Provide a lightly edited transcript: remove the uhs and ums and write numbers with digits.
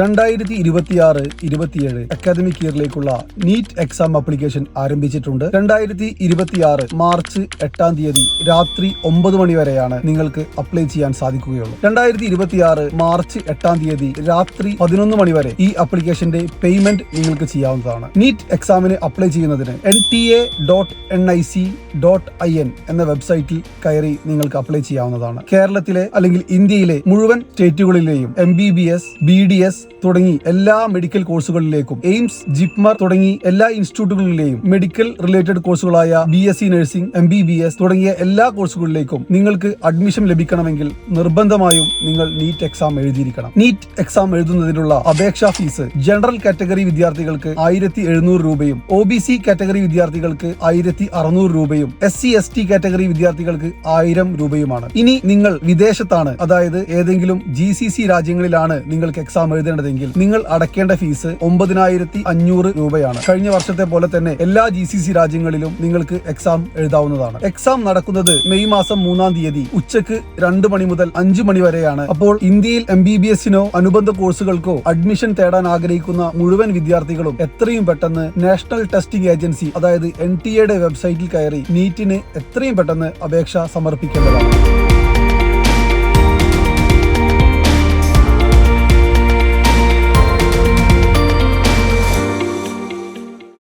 2026-27 academic ഇയറിലേക്കുള്ള NEET exam application ആരംഭിച്ചിട്ടുണ്ട്. 2026 March 8 തീയതി രാത്രി 9 മണി വരെയാണ് നിങ്ങൾക്ക് അപ്ലൈ ചെയ്യാൻ സാധിക്കുകയുള്ളൂ. 2026 മാർച്ച് 8 തീയതി രാത്രി 11 മണി വരെ ഈ ആപ്ലിക്കേഷന്റെ പേയ്മെന്റ് നിങ്ങൾക്ക് ചെയ്യാവുന്നതാണ്. നീറ്റ് എക്സാമിന് അപ്ലൈ ചെയ്യുന്നതിന് nta.nic.in എന്ന വെബ്സൈറ്റിൽ കയറി നിങ്ങൾക്ക് അപ്ലൈ ചെയ്യാവുന്നതാണ്. കേരളത്തിലെ അല്ലെങ്കിൽ ഇന്ത്യയിലെ മുഴുവൻ സ്റ്റേറ്റുകളിലെയും MBBS, BDS തുടങ്ങി എല്ലാ മെഡിക്കൽ കോഴ്സുകളിലേക്കും എയിംസ്, ജിപ്മർ തുടങ്ങി എല്ലാ ഇൻസ്റ്റിറ്റ്യൂട്ടുകളിലെയും മെഡിക്കൽ റിലേറ്റഡ് കോഴ്സുകളായ BSc നഴ്സിംഗ്, MBBS തുടങ്ങിയ എല്ലാ കോഴ്സുകളിലേക്കും നിങ്ങൾക്ക് അഡ്മിഷൻ ലഭിക്കണമെങ്കിൽ നിർബന്ധമായും നിങ്ങൾ നീറ്റ് എക്സാം എഴുതിയിരിക്കണം. നീറ്റ് എക്സാം എഴുതുന്നതിനുള്ള അപേക്ഷാ ഫീസ് ജനറൽ കാറ്റഗറി വിദ്യാർത്ഥികൾക്ക് 1700 രൂപയും OBC കാറ്റഗറി വിദ്യാർത്ഥികൾക്ക് 1600 രൂപയും SC/ST കാറ്റഗറി വിദ്യാർത്ഥികൾക്ക് 1000 രൂപയുമാണ്. ഇനി നിങ്ങൾ വിദേശത്താണ്, അതായത് ഏതെങ്കിലും GCC രാജ്യങ്ങളിലാണ് നിങ്ങൾക്ക് എക്സാം എഴുതേണ്ടതെങ്കിൽ നിങ്ങൾ അടയ്ക്കേണ്ട ഫീസ് 9500 രൂപയാണ്. കഴിഞ്ഞ വർഷത്തെ പോലെ തന്നെ എല്ലാ GCC രാജ്യങ്ങളിലും നിങ്ങൾക്ക് എക്സാം എഴുതാവുന്നതാണ്. എക്സാം നടക്കുന്നത് മെയ് മാസം 3 തീയതി ഉച്ചക്ക് 2 മണി മുതൽ 5 മണി വരെയാണ്. അപ്പോൾ ഇന്ത്യയിൽ MBBS-നോ അനുബന്ധ കോഴ്സുകൾക്കോ അഡ്മിഷൻ തേടാൻ ആഗ്രഹിക്കുന്ന മുഴുവൻ വിദ്യാർത്ഥികളും എത്രയും പെട്ടെന്ന് നാഷണൽ ടെസ്റ്റിംഗ് ഏജൻസി അതായത് NTA വെബ്സൈറ്റിൽ കയറി നീറ്റിന് എത്രയും പെട്ടെന്ന് അപേക്ഷ സമർപ്പിക്കേണ്ടതാണ്.